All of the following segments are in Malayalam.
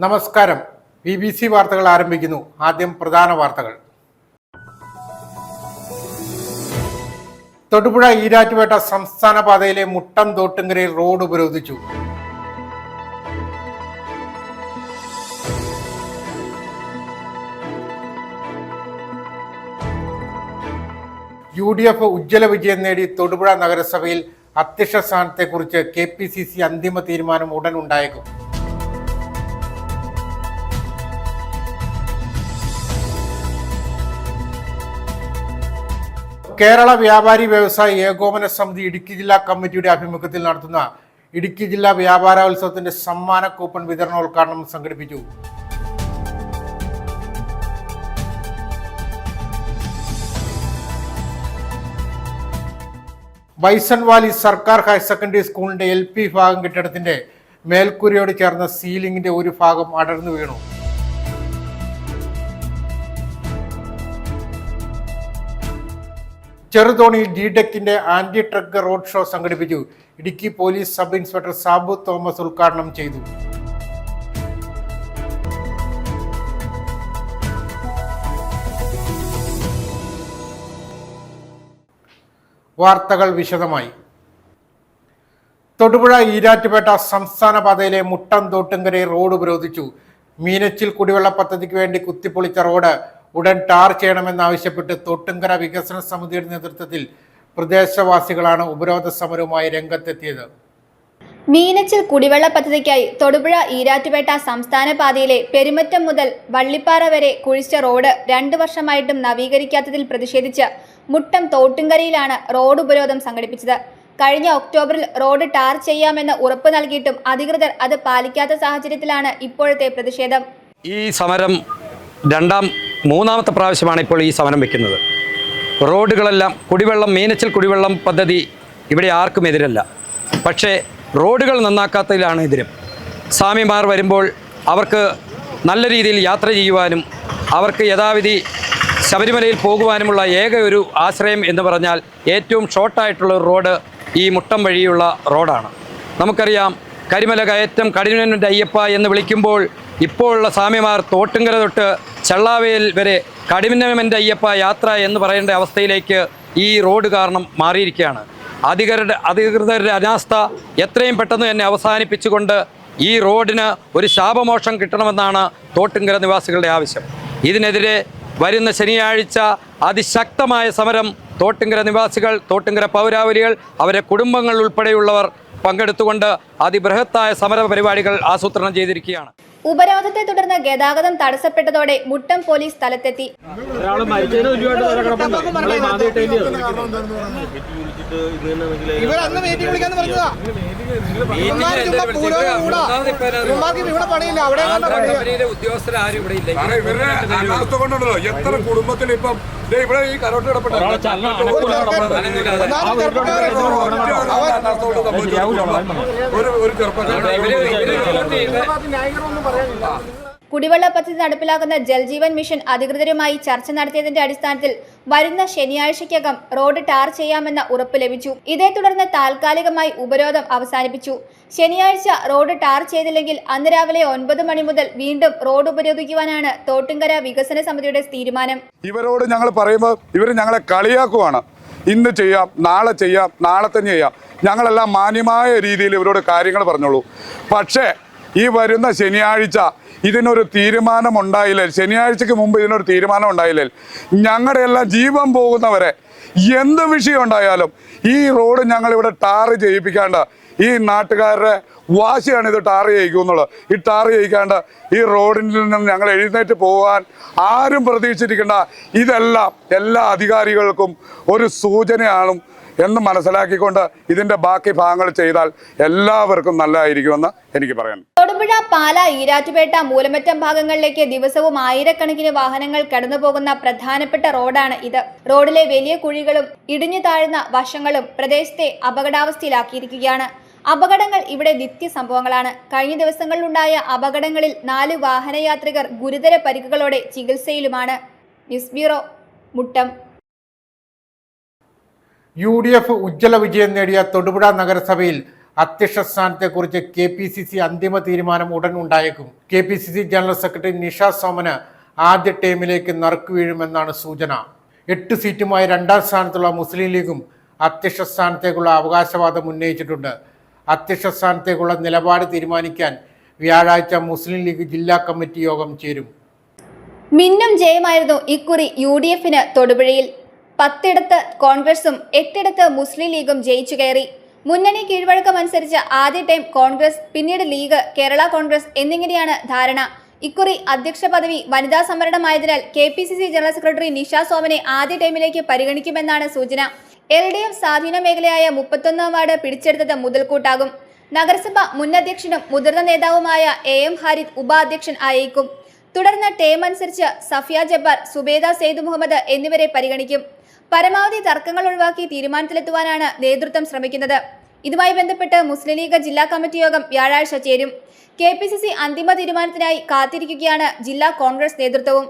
നമസ്കാരം. BBC വാർത്തകൾ ആരംഭിക്കുന്നു. ആദ്യം പ്രധാന വാർത്തകൾ. തൊടുപുഴ ഈരാറ്റുപേട്ട സംസ്ഥാന പാതയിലെ മുട്ടം തോട്ടുങ്കരയിൽ റോഡ് ഉപരോധിച്ചു. UDF ഉജ്ജ്വല വിജയം നേടി തൊടുപുഴ നഗരസഭയിൽ അധ്യക്ഷ സ്ഥാനത്തെക്കുറിച്ച് KPCC അന്തിമ തീരുമാനം ഉടൻ ഉണ്ടായേക്കും. കേരള വ്യാപാരി വ്യവസായി ഏകോപന സമിതി ഇടുക്കി ജില്ലാ കമ്മിറ്റിയുടെ ആഭിമുഖ്യത്തിൽ നടത്തുന്ന ഇടുക്കി ജില്ലാ വ്യാപാരോത്സവത്തിന്റെ സമ്മാന കൂപ്പൺ വിതരണോദ്ഘാടനം സംഘടിപ്പിച്ചു. ബൈസൺ വാലി സർക്കാർ ഹയർ സെക്കൻഡറി സ്കൂളിന്റെ LP ഭാഗം കെട്ടിടത്തിന്റെ മേൽക്കൂരയോട് ചേർന്ന സീലിംഗിന്റെ ഒരു ഭാഗം അടർന്നു വീണു. ചെറുതോണിയിൽ GTECന്റെ ആന്റി ട്രക്ക് റോഡ് ഷോ സംഘടിപ്പിച്ചു. Idukki police sub inspector Sabu Thomas ഉദ്ഘാടനം ചെയ്തു. വാർത്തകൾ വിശദമായി. തൊടുപുഴ ഈരാറ്റുപേട്ട സംസ്ഥാന പാതയിലെ മുട്ടം തോട്ടുങ്കരയിൽ റോഡ് ഉപരോധിച്ചു. മീനച്ചിൽ കുടിവെള്ള പദ്ധതിക്ക് വേണ്ടി കുത്തിപ്പൊളിച്ച റോഡ് ഉടൻ ടാർ ചെയ്യണമെന്നാവശ്യപ്പെട്ട് തോട്ടുങ്കര വികസന സമിതിയുടെ നേതൃത്വത്തിൽ പ്രദേശവാസികളാണ് ഉപരോധ സമരവുമായി രംഗത്തെത്തിയത്. മീനച്ചിൽ കുടിവെള്ള പദ്ധതിക്കായി തൊടുപുഴ ഈരാറ്റുപേട്ട സംസ്ഥാന പാതയിലെ പെരുമറ്റം മുതൽ വള്ളിപ്പാറ വരെ കുഴിച്ച റോഡ് 2 വർഷമായിട്ടും നവീകരിക്കാത്തതിൽ പ്രതിഷേധിച്ച് മുട്ടം തോട്ടുങ്കരയിലാണ് റോഡ് ഉപരോധം സംഘടിപ്പിച്ചത്. കഴിഞ്ഞ ഒക്ടോബറിൽ റോഡ് ടാർ ചെയ്യാമെന്ന് ഉറപ്പ് നൽകിയിട്ടും അധികൃതർ അത് പാലിക്കാത്ത സാഹചര്യത്തിലാണ് ഇപ്പോഴത്തെ പ്രതിഷേധം. ഈ സമരം മൂന്നാമത്തെ പ്രാവശ്യമാണ് ഇപ്പോൾ ഈ സമരം വയ്ക്കുന്നത്. റോഡുകളെല്ലാം മീനച്ചിൽ കുടിവെള്ളം പദ്ധതി ഇവിടെ ആർക്കും എതിരല്ല. പക്ഷേ റോഡുകൾ നന്നാക്കാത്തതിലാണ് എതിരും. സ്വാമിമാർ വരുമ്പോൾ അവർക്ക് നല്ല രീതിയിൽ യാത്ര ചെയ്യുവാനും അവർക്ക് യഥാവിധി ശബരിമലയിൽ പോകുവാനുമുള്ള ഏക ഒരു ആശ്രയം എന്ന് പറഞ്ഞാൽ ഏറ്റവും ഷോർട്ടായിട്ടുള്ള ഒരു റോഡ് ഈ മുട്ടം വഴിയുള്ള റോഡാണ്. നമുക്കറിയാം, കരിമല കയറ്റം കഠിനൻ്റെ അയ്യപ്പ എന്ന് വിളിക്കുമ്പോൾ ഇപ്പോഴുള്ള സ്വാമിമാർ തോട്ടുങ്കര തൊട്ട് ചള്ളാവേൽ വരെ കഠിനൻ്റെ അയ്യപ്പ യാത്ര എന്ന് പറയേണ്ട അവസ്ഥയിലേക്ക് ഈ റോഡ് കാരണം മാറിയിരിക്കുകയാണ്. അധികൃതരുടെ അനാസ്ഥ എത്രയും പെട്ടെന്ന് തന്നെ അവസാനിപ്പിച്ചുകൊണ്ട് ഈ റോഡിന് ഒരു ശാപമോക്ഷം കിട്ടണമെന്നാണ് തോട്ടുങ്കര നിവാസികളുടെ ആവശ്യം. ഇതിനെതിരെ വരുന്ന ശനിയാഴ്ച അതിശക്തമായ സമരം തോട്ടുങ്കര നിവാസികൾ, തോട്ടുങ്കര പൗരാവലികൾ, അവരുടെ കുടുംബങ്ങൾ ഉൾപ്പെടെയുള്ളവർ പങ്കെടുത്തുകൊണ്ട് അതിബൃഹത്തായ സമര പരിപാടികൾ ആസൂത്രണം ചെയ്തിരിക്കുകയാണ്. ഉപരോധത്തെ തുടർന്ന് ഗതാഗതം തടസ്സപ്പെട്ടതോടെ മുട്ടം പോലീസ് സ്ഥലത്തെത്തി. എത്ര കുടുംബത്തിൽ ഇപ്പം ഇവിടെ ഈ കരോട്ട് കിടപ്പുണ്ട്. കുടിവെള്ള പദ്ധതി നടപ്പിലാക്കുന്ന ജൽജീവൻ മിഷൻ അധികൃതരുമായി ചർച്ച നടത്തിയതിന്റെ അടിസ്ഥാനത്തിൽ വരുന്ന ശനിയാഴ്ചയ്ക്കകം റോഡ് ടാർ ചെയ്യാമെന്ന ഉറപ്പ് ലഭിച്ചു. ഇതേ തുടർന്ന് താൽക്കാലികമായി ഉപരോധം അവസാനിപ്പിച്ചു. ശനിയാഴ്ച റോഡ് ടാർ ചെയ്തില്ലെങ്കിൽ അന്ന് രാവിലെ 9 മണി മുതൽ വീണ്ടും റോഡ് ഉപരോധിക്കുവാനാണ് തോട്ടുങ്കര വികസന സമിതിയുടെ തീരുമാനം. ഇവരോട് ഞങ്ങൾ പറയുമ്പോൾ ഇവർ ഞങ്ങളെ കളിയാക്കുവാണ്. ഇന്ന് ചെയ്യാം, നാളെ ചെയ്യാം, നാളെ തന്നെ ചെയ്യാം. ഞങ്ങളെല്ലാം മാന്യമായ രീതിയിൽ ഇവരോട് കാര്യങ്ങൾ പറഞ്ഞോളൂ. പക്ഷേ ഈ വരുന്ന ശനിയാഴ്ച ഇതിനൊരു തീരുമാനം ഉണ്ടായില്ലേ, ശനിയാഴ്ചക്ക് മുമ്പ് ഇതിനൊരു തീരുമാനം ഉണ്ടായില്ലേ, ഞങ്ങളുടെ എല്ലാം ജീവൻ പോകുന്നവരെ എന്ത് വിഷയം ഉണ്ടായാലും ഈ റോഡ് ഞങ്ങളിവിടെ ടാർ ചെയ്യിപ്പിക്കാണ്ട്, ഈ നാട്ടുകാരുടെ വാശിയാണ് ഇത് ടാർ ചെയ്യിക്കുന്നുള്ളത്. ഈ ടാർ ചെയ്യിക്കാണ്ട് ഈ റോഡിൽ നിന്ന് ഞങ്ങൾ എഴുന്നേറ്റ് പോകാൻ ആരും പ്രതീക്ഷിച്ചിരിക്കേണ്ട. ഇതെല്ലാം എല്ലാ അധികാരികൾക്കും ഒരു സൂചനയാണ് എന്ന് മനസ്സിലാക്കിക്കൊണ്ട് ഇതിന്റെ ബാക്കി ഭാഗങ്ങൾ ചെയ്താൽ എല്ലാവർക്കും നല്ലതായിരിക്കുമെന്ന് എനിക്ക് പറയാം. തൊടുപുഴ, പാല, ഈരാറ്റുപേട്ട, മൂലമറ്റം ഭാഗങ്ങളിലേക്ക് ദിവസവും ആയിരക്കണക്കിന് വാഹനങ്ങൾ കടന്നുപോകുന്ന പ്രധാനപ്പെട്ട റോഡാണ് ഇത്. റോഡിലെ വലിയ കുഴികളും ഇടിഞ്ഞു താഴ്ന്ന വശങ്ങളും പ്രദേശത്തെ അപകടാവസ്ഥയിലാക്കിയിരിക്കുകയാണ്. അപകടങ്ങൾ ഇവിടെ നിത്യ സംഭവങ്ങളാണ്. കഴിഞ്ഞ ദിവസങ്ങളിലുണ്ടായ അപകടങ്ങളിൽ 4 വാഹനയാത്രികർ ഗുരുതര പരിക്കുകളോടെ ചികിത്സയിലുമാണ്. News bureau, Muttom. UDF ഉജ്ജ്വല വിജയം നേടിയ തൊടുപുഴ നഗരസഭയിൽ അധ്യക്ഷ സ്ഥാനത്തെക്കുറിച്ച് KPCC അന്തിമ തീരുമാനം ഉടൻ ഉണ്ടായേക്കും. KPCC ജനറൽ സെക്രട്ടറി നിഷ സോമന് ആദ്യ ടീമിലേക്ക് നറുക്ക് വീഴുമെന്നാണ് സൂചന. 8 സീറ്റുമായി രണ്ടാം സ്ഥാനത്തുള്ള മുസ്ലിം ലീഗും അധ്യക്ഷ സ്ഥാനത്തേക്കുള്ള അവകാശവാദം ഉന്നയിച്ചിട്ടുണ്ട്. അധ്യക്ഷ സ്ഥാനത്തേക്കുള്ള നിലപാട് തീരുമാനിക്കാൻ വ്യാഴാഴ്ച മുസ്ലിം ലീഗ് ജില്ലാ കമ്മിറ്റി യോഗം ചേരും. മിന്നും ജയമായിരുന്നു ഇക്കുറി UDFന് തൊടുപുഴയിൽ. 10 കോൺഗ്രസും 8 മുസ്ലിം ലീഗും ജയിച്ചു കയറി. മുന്നണി കീഴ്വഴക്കം അനുസരിച്ച് ആദ്യ ടൈം കോൺഗ്രസ്, പിന്നീട് ലീഗ്, കേരള കോൺഗ്രസ് എന്നിങ്ങനെയാണ് ധാരണ. ഇക്കുറി അധ്യക്ഷ പദവി വനിതാ സംവരണമായതിനാൽ KPCC ജനറൽ സെക്രട്ടറി നിഷ സോമനെ ആദ്യ ടൈമിലേക്ക് പരിഗണിക്കുമെന്നാണ് സൂചന. LDF സ്വാധീന മേഖലയായ 31 വാർഡ് പിടിച്ചെടുത്തത് മുതൽക്കൂട്ടാകും. നഗരസഭ മുൻ അധ്യക്ഷനും മുതിർന്ന നേതാവുമായ AM ഹാരിത് ഉപാധ്യക്ഷൻ ആയേക്കും. തുടർന്ന് ടേം അനുസരിച്ച് സഫിയ ജബ്ബാർ, സുബേദ സെയ്ദ് മുഹമ്മദ് എന്നിവരെ പരിഗണിക്കും. പരമാവധി തർക്കങ്ങൾ ഒഴിവാക്കി തീരുമാനത്തിലെത്തുവാനാണ് നേതൃത്വം ശ്രമിക്കുന്നത്. ഇതുമായി ബന്ധപ്പെട്ട് മുസ്ലിം ലീഗ് ജില്ലാ കമ്മിറ്റി യോഗം വ്യാഴാഴ്ച ചേരും. KPCC അന്തിമ തീരുമാനത്തിനായി കാത്തിരിക്കുകയാണ് ജില്ലാ കോൺഗ്രസ് നേതൃത്വവും.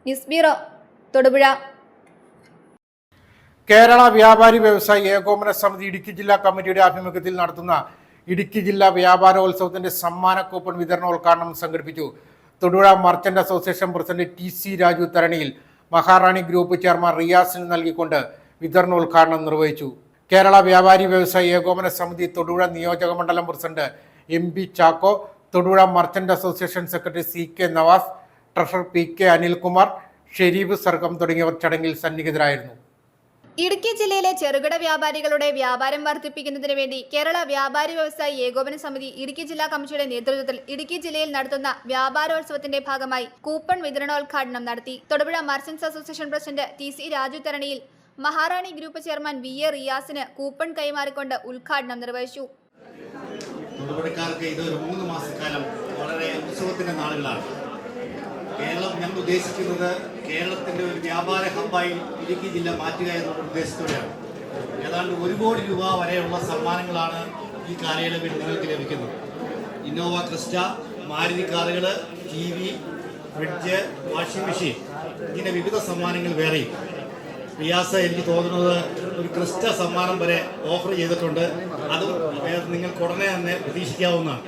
News bureau, Thodupuzha. കേരള വ്യാപാരി വ്യവസായി ഏകോപന സമിതി ഇടുക്കി ജില്ലാ കമ്മിറ്റിയുടെ ആഭിമുഖ്യത്തിൽ നടത്തുന്ന ഇടുക്കി ജില്ലാ വ്യാപാരോത്സവത്തിന്റെ സമ്മാന കൂപ്പൺ വിതരണോദ്ഘാടനം സംഘടിപ്പിച്ചു. Thodupuzha merchant association president TC Raju Tharaniyil Maharani group chairman റിയാസിന് നൽകിക്കൊണ്ട് വിതരണോദ്ഘാടനം നിർവഹിച്ചു. കേരള വ്യാപാരി വ്യവസായി ഏകോപന സമിതി തൊടുപുഴ നിയോജക മണ്ഡലം president MB Chacko, Thodupuzha merchant association secretary CK Navas, treasurer PK Anilkumar, Sherif Sargam തുടങ്ങിയവർ ചടങ്ങിൽ സന്നിഹിതരായിരുന്നു. ഇടുക്കി ജില്ലയിലെ ചെറുകിട വ്യാപാരികളുടെ വ്യാപാരം വർദ്ധിപ്പിക്കുന്നതിന് വേണ്ടി കേരള വ്യാപാരി വ്യവസായി ഏകോപന സമിതി ഇടുക്കി ജില്ലാ കമ്മിറ്റിയുടെ നേതൃത്വത്തിൽ ഇടുക്കി ജില്ലയിൽ നടത്തുന്ന വ്യാപാരോത്സവത്തിന്റെ ഭാഗമായി കൂപ്പൺ വിതരണോദ്ഘാടനം നടത്തി. Thodupuzha merchants association president TC Raju Tharaniyil Maharani group chairman VA റിയാസിന് കൂപ്പൺ കൈമാറിക്കൊണ്ട് ഉദ്ഘാടനം നിർവഹിച്ചു. തൊടുപുഴക്കാർക്ക് ഇതൊരു 3 മാസക്കാലം വളരെ ഉത്സവത്തിന്റെ നാളുകളാണ്. കേരളം ഞങ്ങൾ ഉദ്ദേശിക്കുന്നത് കേരളത്തിന്റെ ഒരു വ്യാപാര ഹബ്ബായി ഇടുക്കി ജില്ല മാറ്റുക എന്നുള്ള ഉദ്ദേശത്തോടെയാണ്. ഏതാണ്ട് 1 കോടി രൂപ വരെയുള്ള സമ്മാനങ്ങളാണ് ഈ കാലയളവിൽ നിങ്ങൾക്ക് ലഭിക്കുന്നത്. ഇന്നോവ ക്രിസ്റ്റ, മാരുതി കാറുകൾ, TV, ഫ്രിഡ്ജ്, വാഷിംഗ് മെഷീൻ, ഇങ്ങനെ വിവിധ സമ്മാനങ്ങൾ വേറെയും. റിയാസ് എനിക്ക് തോന്നുന്നത് ഒരു ക്രിസ്റ്റ സമ്മാനം വരെ ഓഫർ ചെയ്തിട്ടുണ്ട്. അതും നിങ്ങൾക്ക് ഉടനെ തന്നെ പ്രതീക്ഷിക്കാവുന്നതാണ്.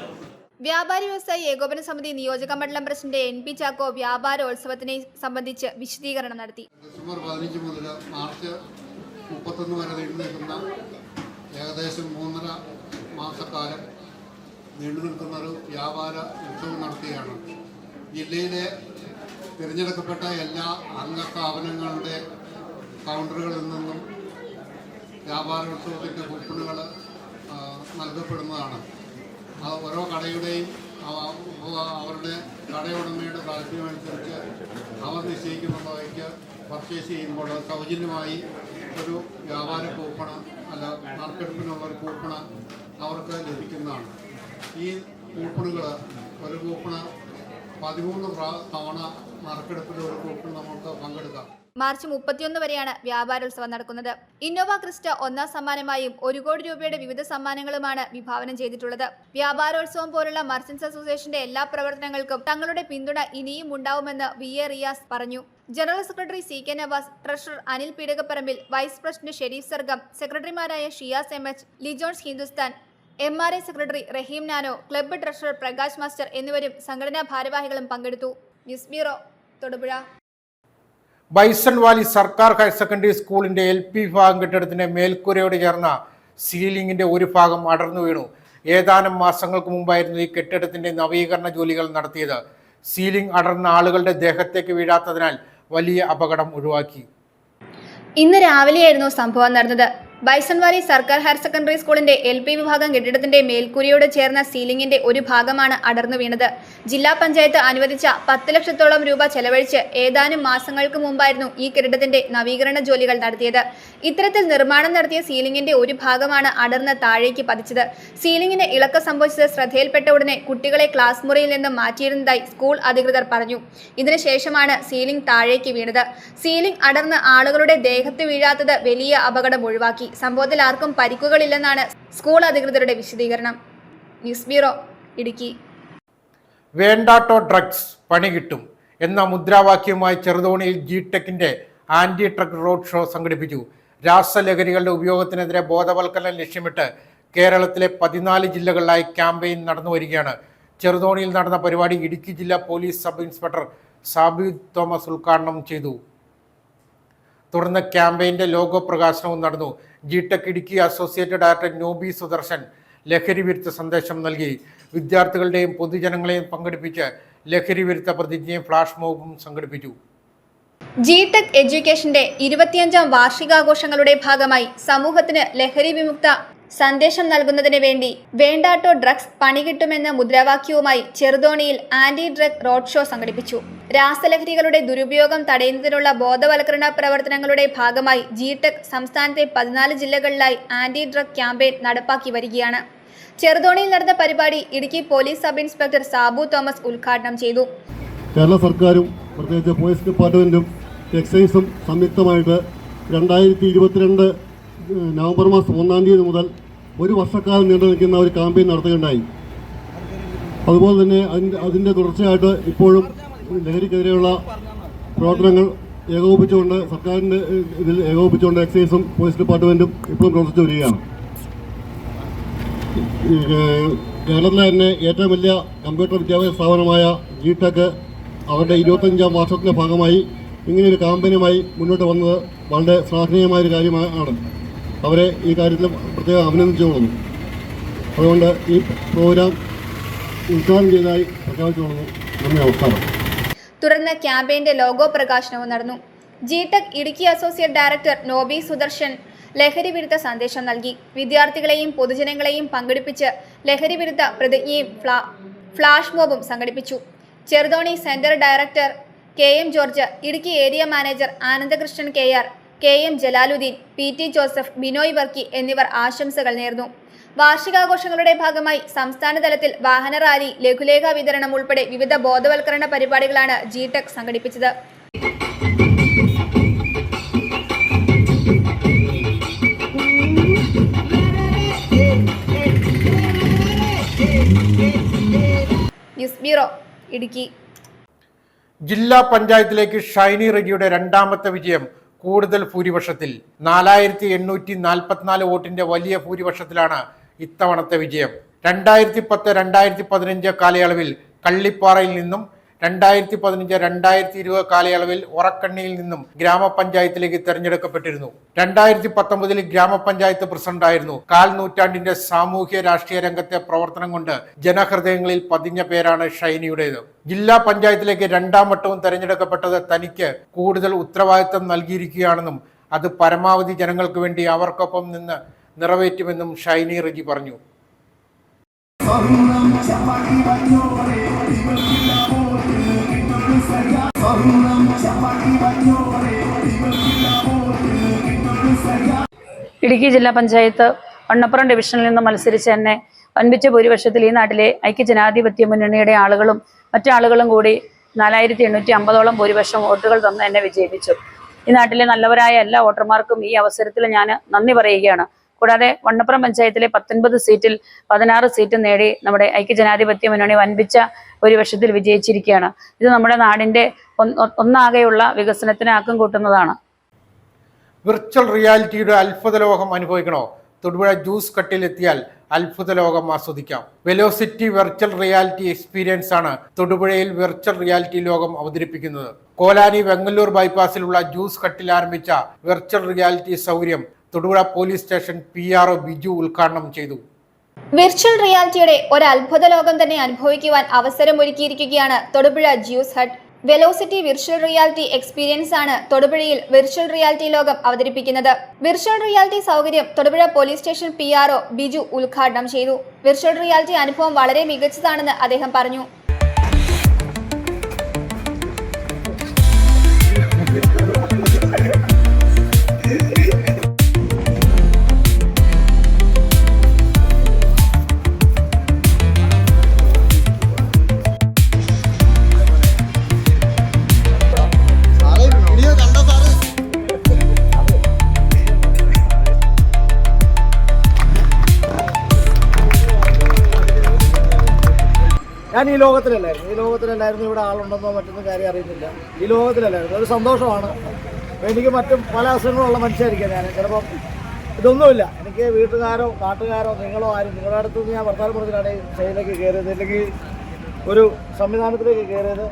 വ്യാപാരി വ്യവസായി ഏകോപന സമിതി നിയോജക മണ്ഡലം പ്രസിഡന്റ് NP ചാക്കോ വ്യാപാരോത്സവത്തിനെ സംബന്ധിച്ച് വിശദീകരണം നടത്തി. ഡിസംബർ 15 മുതൽ മാർച്ച് 31 വരെ നീണ്ടു നിൽക്കുന്ന ഏകദേശം 3.5 മാസക്കാലം നീണ്ടു നിൽക്കുന്ന ഒരു വ്യാപാര ഉത്സവം നടത്തുകയാണ്. ജില്ലയിലെ തിരഞ്ഞെടുക്കപ്പെട്ട എല്ലാ അംഗ സ്ഥാപനങ്ങളുടെ കൗണ്ടറുകളിൽ നിന്നും വ്യാപാരോത്സവത്തിൻ്റെ കൂപ്പണുകൾ നൽകപ്പെടുന്നതാണ്. ഓരോ കടയുടെയും അവരുടെ കടയുടമയുടെ താല്പര്യമനുസരിച്ച് അവർ നിശ്ചയിക്കുന്നുള്ളവയ്ക്ക് പർച്ചേസ് ചെയ്യുമ്പോൾ സൗജന്യമായി ഒരു വ്യാപാര കൂപ്പണ് അല്ല നറുക്കെടുപ്പിനുള്ള ഒരു കൂപ്പണ് അവർക്ക് ലഭിക്കുന്നതാണ്. ഈ കൂപ്പണുകൾ ഒരു കൂപ്പണ് 13 തവണ നറുക്കെടുപ്പിൽ ഒരു കൂപ്പൺ നമുക്ക് പങ്കെടുക്കാം. മാർച്ച് 31 വരെയാണ് വ്യാപാരോത്സവം നടക്കുന്നത്. ഇന്നോവ ക്രിസ്റ്റ 1ാം സമ്മാനമായും 1 കോടി രൂപയുടെ വിവിധ സമ്മാനങ്ങളുമാണ് വിഭാവനം ചെയ്തിട്ടുള്ളത്. വ്യാപാരോത്സവം പോലുള്ള മർച്ചന്റ്സ് അസോസിയേഷന്റെ എല്ലാ പ്രവർത്തനങ്ങൾക്കും തങ്ങളുടെ പിന്തുണ ഇനിയും ഉണ്ടാവുമെന്ന് VA റിയാസ് പറഞ്ഞു. General secretary CK Navas, treasurer Anil Peedikaparambil, vice president Sherif Sargam, സെക്രട്ടറിമാരായ Shiyas MH, Lijons Hindustan, MRA secretary Raheem Nano, club treasurer Prakash master എന്നിവരും സംഘടനാ ഭാരവാഹികളും പങ്കെടുത്തു. News bureau, Thodupuzha. ബൈസൺ വാലി സർക്കാർ ഹയർ സെക്കൻഡറി സ്കൂളിന്റെ LP വിഭാഗം കെട്ടിടത്തിന്റെ മേൽക്കൂരയോട് ചേർന്ന സീലിംഗിന്റെ ഒരു ഭാഗം അടർന്നു വീണു. ഏതാനും മാസങ്ങൾക്ക് മുമ്പായിരുന്നു ഈ കെട്ടിടത്തിന്റെ നവീകരണ ജോലികൾ നടത്തിയത്. സീലിംഗ് അടർന്ന ആളുകളുടെ ദേഹത്തേക്ക് വീഴാത്തതിനാൽ വലിയ അപകടം ഒഴിവാക്കി. ഇന്ന് രാവിലെയായിരുന്നു സംഭവം നടന്നത്. ബൈസൺ വാലി സർക്കാർ ഹയർ സെക്കൻഡറി സ്കൂളിന്റെ LP വിഭാഗം കെട്ടിടത്തിന്റെ മേൽക്കൂരയോട് ചേർന്ന സീലിംഗിന്റെ ഒരു ഭാഗമാണ് അടർന്നു വീണത്. ജില്ലാ പഞ്ചായത്ത് അനുവദിച്ച 10 ലക്ഷത്തോളം രൂപ ചെലവഴിച്ച് ഏതാനും മാസങ്ങൾക്ക് മുമ്പായിരുന്നു ഈ കെട്ടിടത്തിന്റെ നവീകരണ ജോലികൾ നടത്തിയത്. ഇത്തരത്തിൽ നിർമ്മാണം നടത്തിയ സീലിംഗിന്റെ ഒരു ഭാഗമാണ് അടർന്ന് താഴേക്ക് പതിച്ചത്. സീലിംഗിന് ഇളക്കം സംഭവിച്ചത് ശ്രദ്ധയിൽപ്പെട്ട ഉടനെ കുട്ടികളെ ക്ലാസ് മുറിയിൽ നിന്നും മാറ്റിയിരുന്നതായി സ്കൂൾ അധികൃതർ പറഞ്ഞു. ഇതിനുശേഷമാണ് സീലിംഗ് താഴേക്ക് വീണത്. സീലിംഗ് അടർന്ന് ആളുകളുടെ ദേഹത്ത് വീഴാത്തത് വലിയ അപകടം ഒഴിവാക്കി. സംഭവത്തിൽ ആർക്കും പരിക്കുകളില്ലെന്നാണ് സ്കൂൾ അധികൃതരുടെ വിശദീകരണം. News bureau, Idukki. വേണ്ടാട്ടോ ഡ്രഗ്സ് പണി കിട്ടും എന്ന മുദ്രാവാക്യവുമായി ചെറുതോണിയിൽ G-Techന്റെ ആന്റി ഡ്രഗ് റോഡ് ഷോ സംഘടിപ്പിച്ചു. രാസലഹരികളുടെ ഉപയോഗത്തിനെതിരെ ബോധവൽക്കരണം ലക്ഷ്യമിട്ട് കേരളത്തിലെ 14 ജില്ലകളിലായി ക്യാമ്പയിൻ നടന്നു വരികയാണ്. ചെറുതോണിയിൽ നടന്ന പരിപാടി ഇടുക്കി ജില്ലാ police sub inspector Sabu Thomas ഉദ്ഘാടനം ചെയ്തു. തുടർന്ന് ക്യാമ്പയിൻ്റെ ലോഗോ പ്രകാശനവും നടന്നു. ജിടെക് ഇടുക്കി അസോസിയേറ്റ് ഡയറക്ടർ നോബി സുദർശൻ ലഹരി വിരുദ്ധ സന്ദേശം നൽകി. വിദ്യാർത്ഥികളുടെയും പൊതുജനങ്ങളെയും പങ്കെടുപ്പിച്ച് ലഹരി വിരുദ്ധ പ്രതിജ്ഞയും ഫ്ലാഷ് മോബും സംഘടിപ്പിച്ചു. ജിടെക് എഡ്യൂക്കേഷന്റെ 25ാം വാർഷികാഘോഷങ്ങളുടെ ഭാഗമായി സമൂഹത്തിന് ലഹരി വിമുക്ത സന്ദേശം നൽകുന്നതിന് വേണ്ടി വേണ്ടാട്ടോ ഡ്രഗ്സ് പണികിട്ടുമെന്ന മുദ്രാവാക്യവുമായി ചെറുതോണിയിൽ ആന്റി ഡ്രഗ് റോഡ് ഷോ സംഘടിപ്പിച്ചു. രാസലഹരികളുടെ ദുരുപയോഗം തടയുന്നതിനുള്ള ബോധവൽക്കരണ പ്രവർത്തനങ്ങളുടെ ഭാഗമായി ജിടെക് സംസ്ഥാനത്തെ 14 ജില്ലകളിലായി ആന്റി ഡ്രഗ് ക്യാമ്പയിൻ നടപ്പാക്കി വരികയാണ്. ചെറുതോണിയിൽ നടന്ന പരിപാടി Idukki police sub inspector Sabu Thomas ഉദ്ഘാടനം ചെയ്തു. കേരള സർക്കാരും പ്രത്യേകിച്ച് പോലീസ് ഡിപ്പാർട്ട്മെൻറ്റും എക്സൈസും സംയുക്തമായിട്ട് 2022 നവംബർ മാസം 1-ാം തീയതി മുതൽ ഒരു വർഷക്കാലം നീണ്ടു നിൽക്കുന്ന ഒരു ക്യാമ്പയിൻ നടത്തുകയുണ്ടായി. അതുപോലെ തന്നെ അതിൻ്റെ തുടർച്ചയായിട്ട് ഇപ്പോഴും ലഹരിക്കെതിരെയുള്ള പ്രവർത്തനങ്ങൾ ഏകോപിപ്പിച്ചുകൊണ്ട് സർക്കാരിൻ്റെ ഇതിൽ ഏകോപിപ്പിച്ചുകൊണ്ട് എക്സൈസും പോലീസ് ഡിപ്പാർട്ട്മെൻറ്റും ഇപ്പോഴും പ്രവർത്തിച്ചു വരികയാണ്. കേരളത്തിലെ തന്നെ ഏറ്റവും വലിയ കമ്പ്യൂട്ടർ വിദ്യാഭ്യാസ സ്ഥാപനമായ ജിടെക് അവരുടെ 25ാം വർഷത്തിൻ്റെ ഭാഗമായി ഇങ്ങനെയൊരു ക്യാമ്പയിനുമായി മുന്നോട്ട് വന്നത് വളരെ ശ്ലാഘനീയമായൊരു കാര്യമാണ്. അവരെ ഈ കാര്യത്തിൽ പ്രത്യേകം അഭിനന്ദിച്ചു കൊള്ളുന്നു. അതുകൊണ്ട് ഈ പ്രോഗ്രാം ഉദ്ഘാടനം ചെയ്തതായി പ്രഖ്യാപിച്ചു കൊള്ളുന്നു. നന്ദി, നമസ്കാരം. തുടർന്ന് ക്യാമ്പയിന്റെ ലോഗോ പ്രകാശനവും നടന്നു. ജിടെക് ഇടുക്കി അസോസിയേറ്റ് ഡയറക്ടർ നോബി സുദർശൻ ലഹരി വിരുദ്ധ സന്ദേശം നൽകി. വിദ്യാർത്ഥികളെയും പൊതുജനങ്ങളെയും പങ്കെടുപ്പിച്ച് ലഹരി വിരുദ്ധ പ്രതിജ്ഞയും ഫ്ലാഷ് മോബും സംഘടിപ്പിച്ചു. Cheruthoni centre director KM George, Idukki area manager Anandakrishnan KR, KM Jalaluddin, PT Joseph, Binoy Varkey എന്നിവർ ആശംസകൾ നേർന്നു. വാർഷികാഘോഷങ്ങളുടെ ഭാഗമായി സംസ്ഥാന തലത്തിൽ വാഹന റാലി, ലഘുലേഖ വിതരണം ഉൾപ്പെടെ വിവിധ ബോധവൽക്കരണ പരിപാടികളാണ് ജിടെക് സംഘടിപ്പിച്ചത്. News bureau, Idukki. ജില്ലാ പഞ്ചായത്തിലേക്ക് ഷൈനി റെജിയുടെ 2ാമത്തെ വിജയം കൂടുതൽ ഭൂരിപക്ഷത്തിൽ. 4844 വോട്ടിന്റെ വലിയ ഭൂരിപക്ഷത്തിലാണ് ഇത്തവണത്തെ വിജയം. 2010-2015 കാലയളവിൽ കള്ളിപ്പാറയിൽ നിന്നും 2015-2020 കാലയളവിൽ ഒറക്കണ്ണിയിൽ നിന്നും ഗ്രാമപഞ്ചായത്തിലേക്ക് തെരഞ്ഞെടുക്കപ്പെട്ടിരുന്നു. 2019 ഗ്രാമപഞ്ചായത്ത് പ്രസിഡന്റായിരുന്നു. 1/4 നൂറ്റാണ്ടിന്റെ സാമൂഹ്യ രാഷ്ട്രീയ രംഗത്തെ പ്രവർത്തനം കൊണ്ട് ജനഹൃദയങ്ങളിൽ പതിഞ്ഞ പേരാണ് ഷൈനിയുടേത്. ജില്ലാ പഞ്ചായത്തിലേക്ക് 2ാം വട്ടവും തെരഞ്ഞെടുക്കപ്പെട്ടത് തനിക്ക് കൂടുതൽ ഉത്തരവാദിത്തം നൽകിയിരിക്കുകയാണെന്നും അത് പരമാവധി ജനങ്ങൾക്ക് വേണ്ടി അവർക്കൊപ്പം നിന്ന് നിറവേറ്റുമെന്നും ഷൈനി റെജി പറഞ്ഞു. ഇടുക്കി ജില്ലാ പഞ്ചായത്ത് വണ്ണപ്പുറം ഡിവിഷനിൽ നിന്ന് മത്സരിച്ച് തന്നെ വൻപിച്ച ഭൂരിപക്ഷത്തിൽ ഈ നാട്ടിലെ ഐക്യജനാധിപത്യ മുന്നണിയുടെ ആളുകളും മറ്റാളുകളും കൂടി 4850ഓളം ഭൂരിപക്ഷം വോട്ടുകൾ തന്ന് എന്നെ വിജയിപ്പിച്ചു. ഈ നാട്ടിലെ നല്ലവരായ എല്ലാ വോട്ടർമാർക്കും ഈ അവസരത്തിൽ ഞാൻ നന്ദി പറയുകയാണ്. കൂടാതെ വണ്ണപ്പുറം പഞ്ചായത്തിലെ 19 സീറ്റിൽ 16 സീറ്റ് നേടി നമ്മുടെ ഐക്യജനാധിപത്യ മുന്നണി വൻപിച്ച ഭൂരിപക്ഷത്തിൽ വിജയിച്ചിരിക്കുകയാണ്. ഇത് നമ്മുടെ നാടിൻ്റെ ഒന്നാകെയുള്ള വികസനത്തിന് ആക്കം കൂട്ടുന്നതാണ്. വിർച്വൽ റിയാലിറ്റിയുടെ അത്ഭുത ലോകം അനുഭവിക്കണോ? തൊടുപുഴ ജ്യൂസ് കട്ടിലെത്തിയാൽ അത്ഭുത ലോകം ആസ്വദിക്കാം. വെലോസിറ്റി വെർച്വൽ റിയാലിറ്റി എക്സ്പീരിയൻസ് ആണ് തൊടുപുഴയിൽ വെർച്വൽ റിയാലിറ്റി ലോകം അവതരിപ്പിക്കുന്നത്. കോലാനി വെങ്ങല്ലൂർ ബൈപ്പാസിലുള്ള ജ്യൂസ് കട്ടിൽ ആരംഭിച്ച വെർച്വൽ റിയാലിറ്റി സൗകര്യം Thodupuzha police station PRO Biju ഉദ്ഘാടനം ചെയ്തു. വിർച്വൽ റിയാലിറ്റിയുടെ ഒരു അത്ഭുത ലോകം തന്നെ അനുഭവിക്കുവാൻ അവസരമൊരുക്കിയിരിക്കുകയാണ് Thodupuzha juice hut. Velocity virtual reality experience ആണ് തൊടുപുഴയിൽ വിർച്വൽ റിയാലിറ്റി ലോകം അവതരിപ്പിക്കുന്നത്. വിർച്വൽ റിയാലിറ്റി സൗകര്യം Thodupuzha police station PRO Biju ഉദ്ഘാടനം ചെയ്തു. വിർച്വൽ റിയാലിറ്റി അനുഭവം വളരെ മികച്ചതാണെന്ന് അദ്ദേഹം പറഞ്ഞു. ഞാൻ ഈ ലോകത്തിലല്ലായിരുന്നു ഇവിടെ ആളുണ്ടെന്നോ മറ്റൊന്നും കാര്യം അറിയുന്നില്ല. ഈ ലോകത്തിലല്ലായിരുന്നു. ഒരു സന്തോഷമാണ്. എനിക്ക് മറ്റും പല അസുഖങ്ങളുള്ള മനുഷ്യരായിരിക്കാം. ഞാൻ ചിലപ്പം ഇതൊന്നുമില്ല. എനിക്ക് വീട്ടുകാരോ നാട്ടുകാരോ നിങ്ങളോ ആരും നിങ്ങളുടെ അടുത്തുനിന്ന് ഞാൻ വർത്താനം പറഞ്ഞിട്ടാണ് ഈ ഷെയിലേക്ക് കയറിയത്, അല്ലെങ്കിൽ ഒരു സംവിധാനത്തിലേക്ക് കയറിയത്.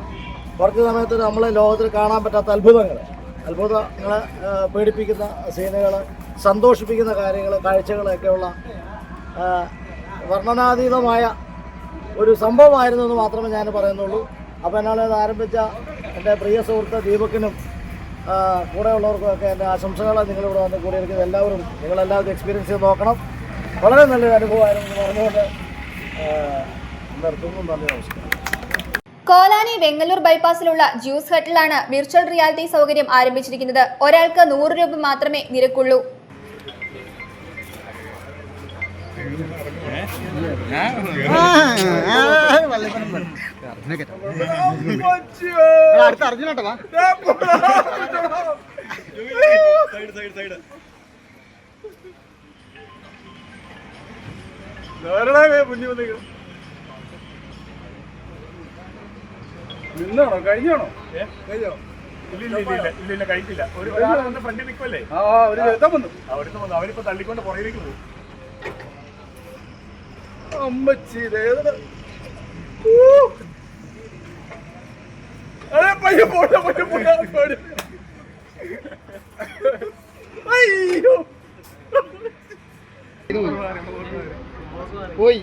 കുറച്ച് സമയത്ത് നമ്മളെ ലോകത്തിൽ കാണാൻ പറ്റാത്ത അത്ഭുതങ്ങളെ പേടിപ്പിക്കുന്ന സീനുകൾ, സന്തോഷിപ്പിക്കുന്ന കാര്യങ്ങൾ, കാഴ്ചകളൊക്കെയുള്ള വർണ്ണനാതീതമായ ഒരു സംഭവമായിരുന്നു എന്ന് മാത്രമേ ഞാൻ പറയുന്നുള്ളൂ. അപ്പോൾ എന്നാലും അത് ആരംഭിച്ച എൻ്റെ പ്രിയ സുഹൃത്ത് ദീപക്കിനും കൂടെ ഉള്ളവർക്കുമൊക്കെ എൻ്റെ ആശംസകൾ. നിങ്ങളിവിടെ വന്ന് കൂടിയിരിക്കുന്ന എല്ലാവരും നിങ്ങളെല്ലാവരും എക്സ്പീരിയൻസ് ചെയ്ത് നോക്കണം. വളരെ നല്ലൊരു അനുഭവമായിരുന്നു പറഞ്ഞുകൊണ്ട് നിർത്തുന്നു. നന്ദി, നമസ്കാരം. കോലാനി വെങ്ങല്ലൂർ ബൈപ്പാസിലുള്ള ജ്യൂസ് ഹട്ടിലാണ് വിർച്വൽ റിയാലിറ്റി സൗകര്യം ആരംഭിച്ചിരിക്കുന്നത്. ഒരാൾക്ക് 100 രൂപ മാത്രമേ നിരക്കുള്ളൂ. നിന്നാണോ കഴിഞ്ഞാണോ? ഇല്ല കഴിക്കില്ല. ഫ്രണ്ടിൽ നിൽക്കുമല്ലേ, അവരിപ്പോ തള്ളിക്കൊണ്ട് പുറകിലേക്ക് പോകും. അമ്മച്ചി പയ്യ അയ്യോ പോയി.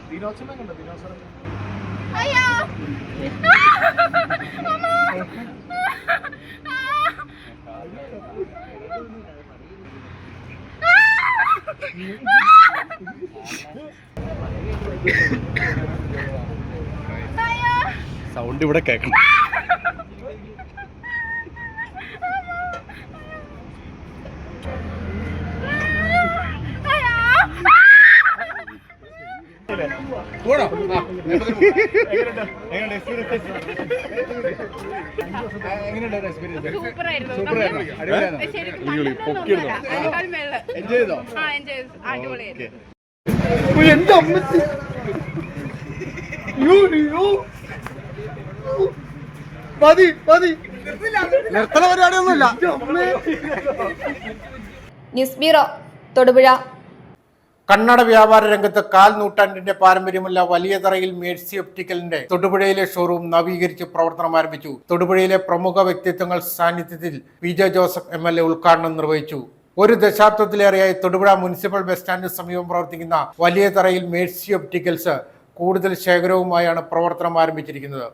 ദിനോത്സവം കണ്ടോ? ദിനോത്സവം സൗണ്ട് ഇവിടെ കേൾക്കണം. എന്റെ അമ്മച്ചി മതി മതി, നിർത്തണ പരിപാടിയൊന്നുമില്ല. News bureau, Thodupuzha. കണ്ണട വ്യാപാര രംഗത്ത് 1/4 നൂറ്റാണ്ടിന്റെ പാരമ്പര്യമുള്ള വലിയതറയിൽ മേഴ്സി ഒപ്റ്റിക്കലിന്റെ തൊടുപുഴയിലെ ഷോറൂം നവീകരിച്ച് പ്രവർത്തനം ആരംഭിച്ചു. തൊടുപുഴയിലെ പ്രമുഖ വ്യക്തിത്വങ്ങൾ സാന്നിധ്യത്തിൽ PJ ജോസഫ് MLA ഉദ്ഘാടനം നിർവഹിച്ചു. 1 ദശാബ്ദത്തിലേറെയായി തൊടുപുഴ മുനിസിപ്പൽ ബസ് സ്റ്റാൻഡിന് സമീപം പ്രവർത്തിക്കുന്ന വലിയതറയിൽ മേഴ്സി ഒപ്റ്റിക്കൽസ് കൂടുതൽ ശേഖരവുമായാണ് പ്രവർത്തനം ആരംഭിച്ചിരിക്കുന്നത്.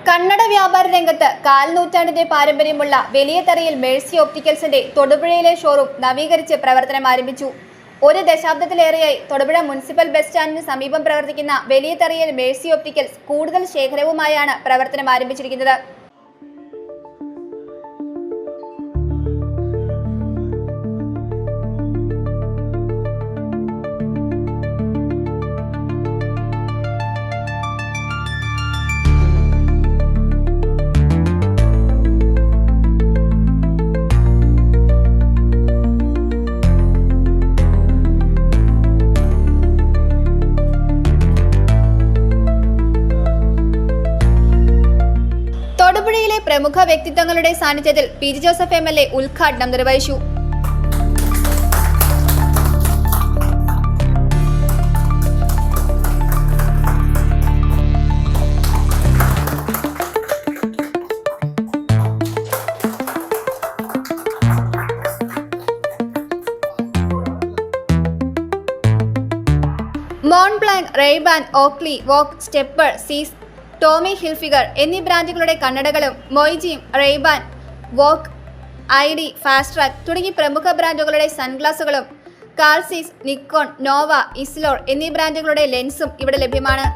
കണ്ണട വ്യാപാര രംഗത്ത് 1/4 നൂറ്റാണ്ടിന്റെ പാരമ്പര്യമുള്ള വലിയതറയിൽ മേഴ്സി ഒപ്റ്റിക്കൽസിന്റെ തൊടുപുഴയിലെ ഷോറൂം നവീകരിച്ച് പ്രവർത്തനം ആരംഭിച്ചു. 1 ദശാബ്ദത്തിലേറെയായി തൊടുപുഴ മുനിസിപ്പൽ ബസ് സ്റ്റാൻഡിന് സമീപം പ്രവർത്തിക്കുന്ന വലിയതറയിൽ മേഴ്സി ഒപ്റ്റിക്കൽസ് കൂടുതൽ ശേഖരവുമായാണ് പ്രവർത്തനം ആരംഭിച്ചിരിക്കുന്നത്. തൊടുപുഴയിലെ പ്രമുഖ വ്യക്തിത്വങ്ങളുടെ സാന്നിധ്യത്തിൽ PJ ജോസഫ് MLA ഉദ്ഘാടനം നിർവഹിച്ചു. Montblanc, Rayban, Oakley, Vogue, Stepper, Zeiss, Tommy Hilfiger എന്നീ ബ്രാൻഡുകളുടെ കണ്ണടകളും മൊയ്ജിയും, റെയ്ബാൻ, വോക്ക്, ID, ഫാസ്ട്രാക്ക് തുടങ്ങി പ്രമുഖ ബ്രാൻഡുകളുടെ സൺഗ്ലാസുകളും കാൾസീസ്, നിക്കോൺ, നോവ, ഇസ്ലോർ എന്നീ ബ്രാൻഡുകളുടെ ലെൻസും ഇവിടെ ലഭ്യമാണ്.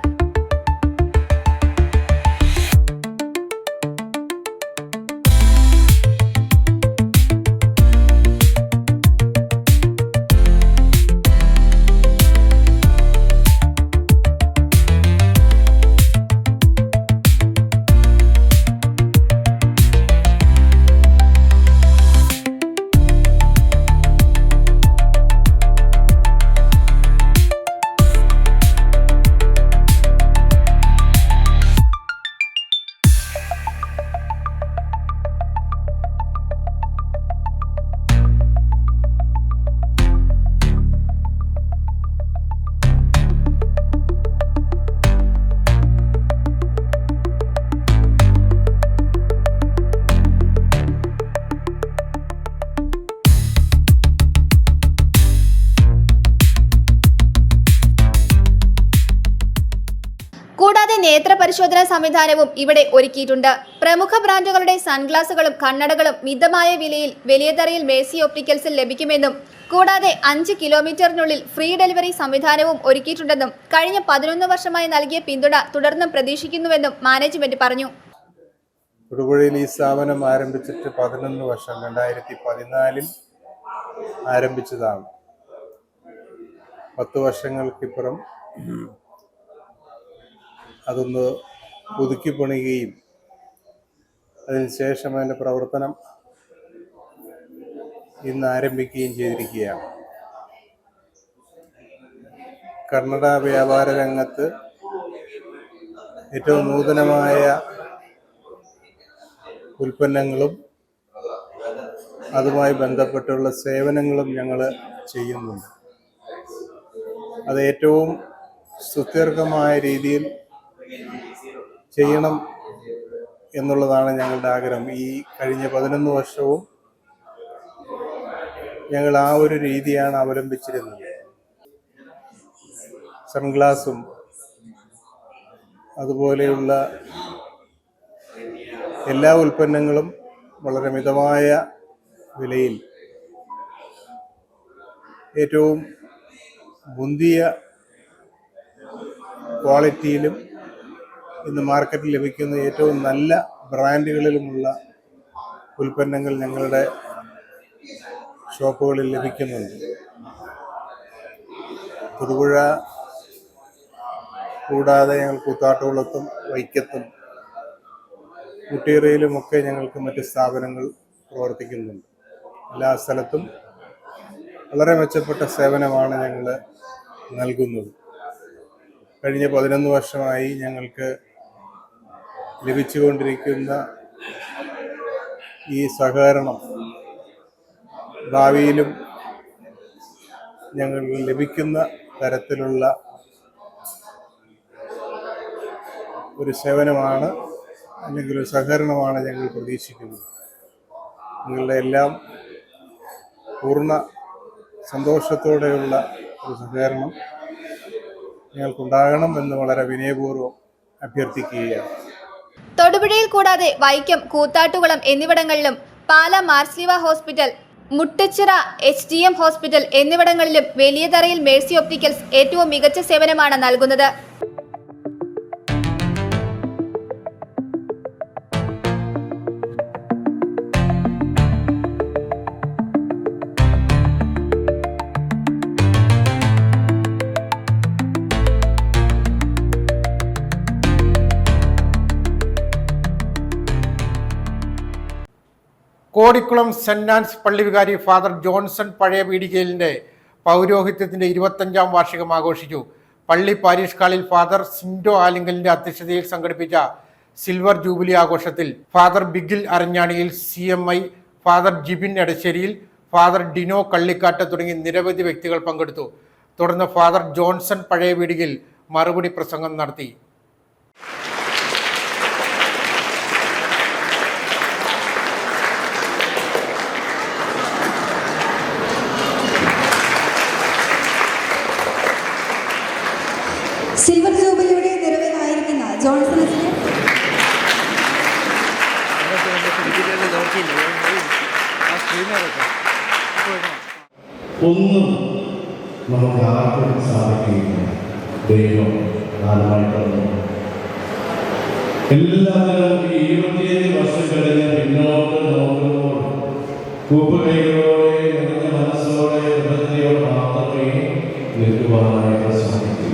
പരിശോധനാ സംവിധാനവും ഇവിടെ ഒരുക്കിയിട്ടുണ്ട്. പ്രമുഖ ബ്രാൻഡുകളുടെ സൺഗ്ലാസുകളും കണ്ണടകളും മിതമായ വിലയിൽ വലിയതറയിൽ മേഴ്സി ഒപ്റ്റിക്കൽസിൽ ലഭിക്കുമെന്നും കൂടാതെ 5 കിലോമീറ്ററിനുള്ളിൽ ഫ്രീ ഡെലിവറി സംവിധാനവും ഒരുക്കിയിട്ടുണ്ടെന്നും കഴിഞ്ഞ 11 വർഷമായി നൽകിയ പിന്തുണ തുടർന്നും പ്രതീക്ഷിക്കുന്നുവെന്നും മാനേജ്മെന്റ് പറഞ്ഞു. തൊടുപുഴയിൽ ഈ സ്ഥാപനം ആരംഭിച്ചിട്ട് 11 വർഷം 2014 ആരംഭിച്ചതാണ്. 10 വർഷങ്ങൾക്കിപ്പുറം അതൊന്ന് പുതുക്കി പണിയുകയും അതിനുശേഷം അതിൻ്റെ പ്രവർത്തനം ഇന്ന് ആരംഭിക്കുകയും ചെയ്തിരിക്കുകയാണ്. കന്നഡ വ്യാപാര രംഗത്ത് ഏറ്റവും നൂതനമായ ഉൽപ്പന്നങ്ങളും അതുമായി ബന്ധപ്പെട്ടുള്ള സേവനങ്ങളും ഞങ്ങൾ ചെയ്യുന്നുണ്ട്. അത് ഏറ്റവും സുദീർഘമായ രീതിയിൽ ചെയ്യണം എന്നുള്ളതാണ് ഞങ്ങളുടെ ആഗ്രഹം. ഈ കഴിഞ്ഞ 11 വർഷവും ഞങ്ങൾ ആ ഒരു രീതിയാണ് അവലംബിച്ചിരുന്നത്. സൺഗ്ലാസും അതുപോലെയുള്ള എല്ലാ ഉൽപ്പന്നങ്ങളും വളരെ മിതമായ വിലയിൽ ഏറ്റവും മുന്തിയ ക്വാളിറ്റിയിലും ഇന്ന് മാർക്കറ്റിൽ ലഭിക്കുന്ന ഏറ്റവും നല്ല ബ്രാൻഡുകളിലുമുള്ള ഉൽപ്പന്നങ്ങൾ ഞങ്ങളുടെ ഷോപ്പുകളിൽ ലഭിക്കുന്നുണ്ട്. തൊടുപുഴ കൂടാതെ ഞങ്ങൾ കൂത്താട്ടുകുളത്തും വൈക്കത്തും കുട്ടിയറയിലുമൊക്കെ ഞങ്ങൾക്ക് മറ്റ് സ്ഥാപനങ്ങൾ പ്രവർത്തിക്കുന്നുണ്ട്. എല്ലാ സ്ഥലത്തും വളരെ മെച്ചപ്പെട്ട സേവനമാണ് ഞങ്ങൾ നൽകുന്നത്. കഴിഞ്ഞ 11 വർഷമായി ഞങ്ങൾക്ക് ലഭിച്ചുകൊണ്ടിരിക്കുന്ന ഈ സഹകരണം ഭാവിയിലും ഞങ്ങൾക്ക് ലഭിക്കുന്ന തരത്തിലുള്ള ഒരു സേവനമാണ് അല്ലെങ്കിൽ ഒരു സഹകരണമാണ് ഞങ്ങൾ പ്രതീക്ഷിക്കുന്നത്. നിങ്ങളുടെ എല്ലാം പൂർണ്ണ സന്തോഷത്തോടെയുള്ള ഒരു സഹകരണം ഞങ്ങൾക്കുണ്ടാകണം എന്ന് വളരെ വിനയപൂർവ്വം അഭ്യർത്ഥിക്കുകയാണ്. തൊടുപുഴയിൽ കൂടാതെ വൈക്കം, കൂത്താട്ടുകുളം എന്നിവിടങ്ങളിലും പാല Marsleeva hospital, Muttachira HDM hospital എന്നിവിടങ്ങളിലും വലിയതറയിൽ മേഴ്സി ഒപ്റ്റിക്കൽസ് ഏറ്റവും മികച്ച സേവനമാണ് നൽകുന്നത്. കോടിക്കുളം സെന്റ് ആൻസ് പള്ളി വികാരി ഫാദർ ജോൺസൺ പഴയ പീടികയിലിൻ്റെ പൗരോഹിത്യത്തിൻ്റെ 25ാം വാർഷികം ആഘോഷിച്ചു. പള്ളി പാരീഷ് ഹാളിൽ ഫാദർ സിൻഡോ ആലിങ്കലിൻ്റെ അധ്യക്ഷതയിൽ സംഘടിപ്പിച്ച സിൽവർ ജൂബിലി ആഘോഷത്തിൽ father Bigil Aranjaniyil, CMI father Jibin Edasseriyil, father Dino Kallikkattu തുടങ്ങി നിരവധി വ്യക്തികൾ പങ്കെടുത്തു. തുടർന്ന് ഫാദർ ജോൺസൺ പഴയ പീടികയിൽ മറുപടി പ്രസംഗം നടത്തി. സിൽവർ ജൂബിലിയുടെ നിറവിലായിരിക്കുന്ന ജോൺസൺസിന് ഒന്നും നമുക്ക് ആർക്കും സാധിക്കുകയില്ല. ദൈവം കാലമായിട്ടൊന്നും എല്ലാവരും ഈ 25 വർഷം കഴിഞ്ഞ് പിന്നോട്ട് നോക്കുമ്പോൾ കൂപ്പുകൈകളോടെ നിറഞ്ഞ മനസ്സോടെ ഹൃദയത്തോടെ മാത്രമേ നിൽക്കുവാനായിട്ട് സാധിക്കൂ.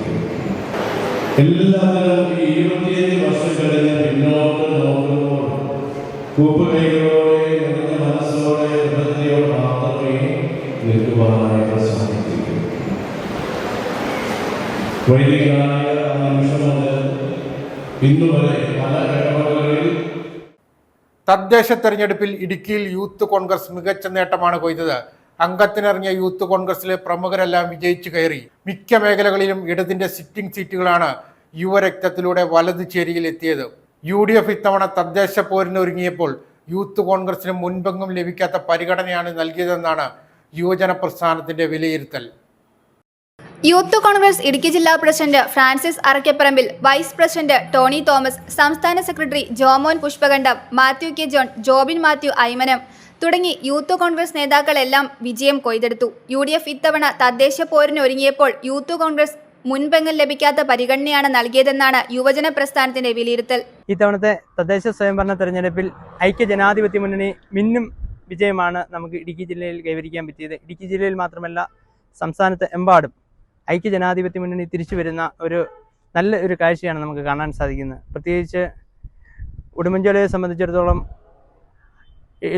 എല്ലാവരും ഈ 25 വർഷം കഴിഞ്ഞ് പിന്നോട്ട് നോക്കുമ്പോൾ കൂപ്പുകൈകളോടെ നിറഞ്ഞ മനസ്സോടെ ഹൃദയത്തോടെ മാത്രമേ നിൽക്കുവാനായിട്ട് സാധിക്കൂ. വൈദികനായ നിമിഷം മുതൽ ഇന്നുവരെ പല ഇടപെടലുകളിൽ തദ്ദേശ തെരഞ്ഞെടുപ്പിൽ ഇടുക്കിയിൽ യൂത്ത് കോൺഗ്രസ് മികച്ച നേട്ടമാണ് കൊയ്തത്. അംഗത്തിനിറങ്ങിയ യൂത്ത് കോൺഗ്രസിലെ പ്രമുഖരെല്ലാം വിജയിച്ചു കയറി. മിക്ക മേഖലകളിലും ഇടതിന്റെ സിറ്റിംഗ് സീറ്റുകളാണ് യുവരക്തത്തിലൂടെ വലതു ചേരിയിൽ എത്തിയത്. UDF ഇത്തവണ തദ്ദേശ പോരിന് ഒരുങ്ങിയപ്പോൾ യൂത്ത് കോൺഗ്രസിന് മുൻപെങ്ങും ലഭിക്കാത്ത പരിഗണനയാണ് നൽകിയതെന്നാണ് യുവജന പ്രസ്ഥാനത്തിന്റെ വിലയിരുത്തൽ. യൂത്ത് കോൺഗ്രസ് ഇടുക്കി ജില്ലാ president Francis Arakkaparambil, vice president Tony Thomas, സംസ്ഥാന secretary Jomon Pushpakandam, Mathew K John, Jobin Mathew Aymanam തുടങ്ങി യൂത്ത് കോൺഗ്രസ് നേതാക്കളെല്ലാം വിജയം കൊയ്തെടുത്തു. UDF ഇത്തവണ തദ്ദേശ പോരിന് ഒരുങ്ങിയപ്പോൾ യൂത്ത് കോൺഗ്രസ് മുൻപെങ്ങും ലഭിക്കാത്ത പരിഗണനയാണ് നൽകിയതെന്നാണ് യുവജന പ്രസ്ഥാനത്തിന്റെ വിലയിരുത്തൽ. ഇത്തവണത്തെ തദ്ദേശ സ്വയംഭരണ തെരഞ്ഞെടുപ്പിൽ ഐക്യ ജനാധിപത്യ മുന്നണി മിന്നും വിജയമാണ് നമുക്ക് ഇടുക്കി ജില്ലയിൽ കൈവരിക്കാൻ പറ്റിയത്. ഇടുക്കി ജില്ലയിൽ മാത്രമല്ല, സംസ്ഥാനത്ത് എമ്പാടും ഐക്യ ജനാധിപത്യ മുന്നണി തിരിച്ചു വരുന്ന നല്ല ഒരു കാഴ്ചയാണ് നമുക്ക് കാണാൻ സാധിക്കുന്നത്. പ്രത്യേകിച്ച് ഉടുമ്പൻചോലയെ സംബന്ധിച്ചിടത്തോളം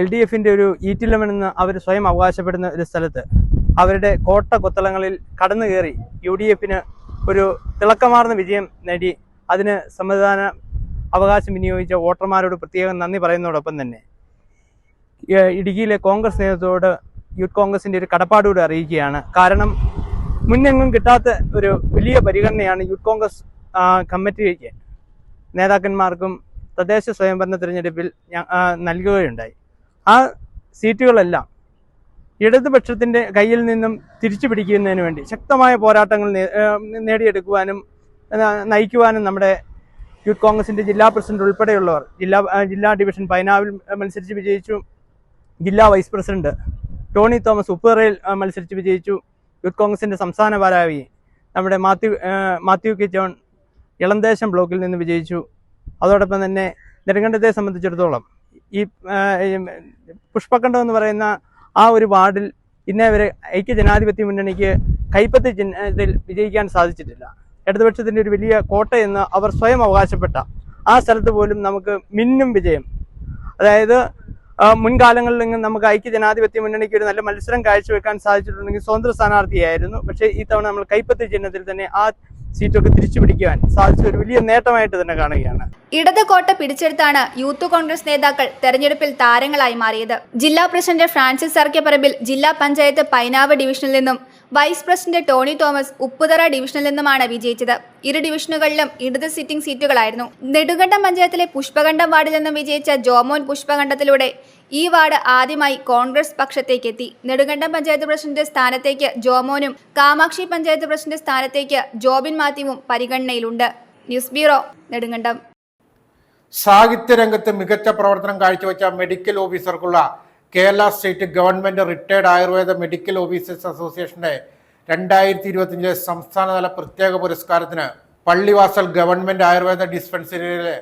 LDFിൻ്റെ ഒരു ഈറ്റില്ലമെന്ന് അവർ സ്വയം അവകാശപ്പെടുന്ന ഒരു സ്ഥലത്ത് അവരുടെ കോട്ട കൊത്തളങ്ങളിൽ കടന്നു കയറി UDFന് ഒരു തിളക്കമാർന്ന വിജയം നേടി അതിന് സമ്മതിദാന അവകാശം വിനിയോഗിച്ച വോട്ടർമാരോട് പ്രത്യേകം നന്ദി പറയുന്നതോടൊപ്പം തന്നെ ഇടുക്കിയിലെ കോൺഗ്രസ് നേതൃത്വത്തോട് യൂത്ത് കോൺഗ്രസിൻ്റെ ഒരു കടപ്പാടുകൂടി അറിയിക്കുകയാണ്. കാരണം മുന്നെങ്ങും കിട്ടാത്ത ഒരു വലിയ പരിഗണനയാണ് യൂത്ത് കോൺഗ്രസ് കമ്മിറ്റിക്ക് നേതാക്കന്മാർക്കും തദ്ദേശ സ്വയംഭരണ തിരഞ്ഞെടുപ്പിൽ നൽകുകയുണ്ടായി. ആ സീറ്റുകളെല്ലാം ഇടതുപക്ഷത്തിൻ്റെ കയ്യിൽ നിന്നും തിരിച്ചു പിടിക്കുന്നതിന് വേണ്ടി ശക്തമായ പോരാട്ടങ്ങൾ നേടിയെടുക്കുവാനും നയിക്കുവാനും നമ്മുടെ യൂത്ത് കോൺഗ്രസിൻ്റെ ജില്ലാ പ്രസിഡന്റ് ഉൾപ്പെടെയുള്ളവർ ജില്ലാ ഡിവിഷൻ പൈനാവിൽ മത്സരിച്ച് വിജയിച്ചു. ജില്ലാ വൈസ് പ്രസിഡന്റ് ടോണി തോമസ് ഉപ്പുതറയിൽ മത്സരിച്ച് വിജയിച്ചു. യൂത്ത് കോൺഗ്രസിൻ്റെ സംസ്ഥാന ഭാരവാഹി നമ്മുടെ മാത്യു കെ ജോൺ ഇളന്തേശം ബ്ലോക്കിൽ നിന്ന് വിജയിച്ചു. അതോടൊപ്പം തന്നെ നെടുങ്കണ്ടത്തെ സംബന്ധിച്ചിടത്തോളം ഈ പുഷ്പകണ്ഠം എന്ന് പറയുന്ന ആ ഒരു വാർഡിൽ ഇന്നേ വരെ ഐക്യ ജനാധിപത്യ മുന്നണിക്ക് കൈപ്പത്തി ചിഹ്നത്തിൽ വിജയിക്കാൻ സാധിച്ചിട്ടില്ല. ഇടതുപക്ഷത്തിൻ്റെ ഒരു വലിയ കോട്ടയെന്ന് അവർ സ്വയം അവകാശപ്പെട്ട ആ സ്ഥലത്ത് പോലും നമുക്ക് മിന്നും വിജയം, അതായത് മുൻകാലങ്ങളിൽ നിന്നും നമുക്ക് ഐക്യ ജനാധിപത്യ മുന്നണിക്ക് ഒരു നല്ല മത്സരം കാഴ്ചവെക്കാൻ സാധിച്ചിട്ടുണ്ടെങ്കിൽ സ്വതന്ത്ര സ്ഥാനാർത്ഥിയായിരുന്നു. പക്ഷേ ഈ തവണ നമ്മൾ കൈപ്പത്തി ചിഹ്നത്തിൽ തന്നെ ആ സീറ്റൊക്കെ തിരിച്ചു പിടിക്കുവാൻ സാധിച്ച ഒരു വലിയ നേട്ടമായിട്ട് തന്നെ കാണുകയാണ്. ഇടത് കോട്ട പിടിച്ചെടുത്താണ് യൂത്ത് കോൺഗ്രസ് നേതാക്കൾ തെരഞ്ഞെടുപ്പിൽ താരങ്ങളായി മാറിയത്. ജില്ലാ പ്രസിഡന്റ് ഫ്രാൻസിസ് അറക്കപ്പറമ്പിൽ ജില്ലാ പഞ്ചായത്ത് പൈനാവ് ഡിവിഷനിൽ നിന്നും, vice president Tony Thomas Upputhara ഡിവിഷനിൽ നിന്നുമാണ് വിജയിച്ചത്. ഇരു ഡിവിഷനുകളിലും ഇടത് സിറ്റിംഗ് സീറ്റുകളായിരുന്നു. നെടുങ്കണ്ടം പഞ്ചായത്തിലെ പുഷ്പകണ്ഠം വാർഡിൽ നിന്നും വിജയിച്ച ജോമോൻ പുഷ്പകണ്ഠത്തിലൂടെ ഈ വാർഡ് ആദ്യമായി കോൺഗ്രസ് പക്ഷത്തേക്കെത്തി. നെടുങ്കണ്ടം പഞ്ചായത്ത് പ്രസിഡന്റ് സ്ഥാനത്തേക്ക് ജോമോനും കാമാക്ഷി പഞ്ചായത്ത് പ്രസിഡന്റ് സ്ഥാനത്തേക്ക് ജോബിൻ മാത്യുവും പരിഗണനയിലുണ്ട്. News bureau, Nedumkandam. സാഹിത്യരംഗത്ത് മികച്ച പ്രവർത്തനം കാഴ്ചവെച്ച മെഡിക്കൽ ഓഫീസർക്കുള്ള Kerala state government retired Ayurveda medical officers അസോസിയേഷന്റെ 2025 സംസ്ഥാനതല പ്രത്യേക പുരസ്കാരത്തിന് പള്ളിവാസൽ ഗവൺമെന്റ് ആയുർവേദ ഡിസ്പെൻസറിയിലെ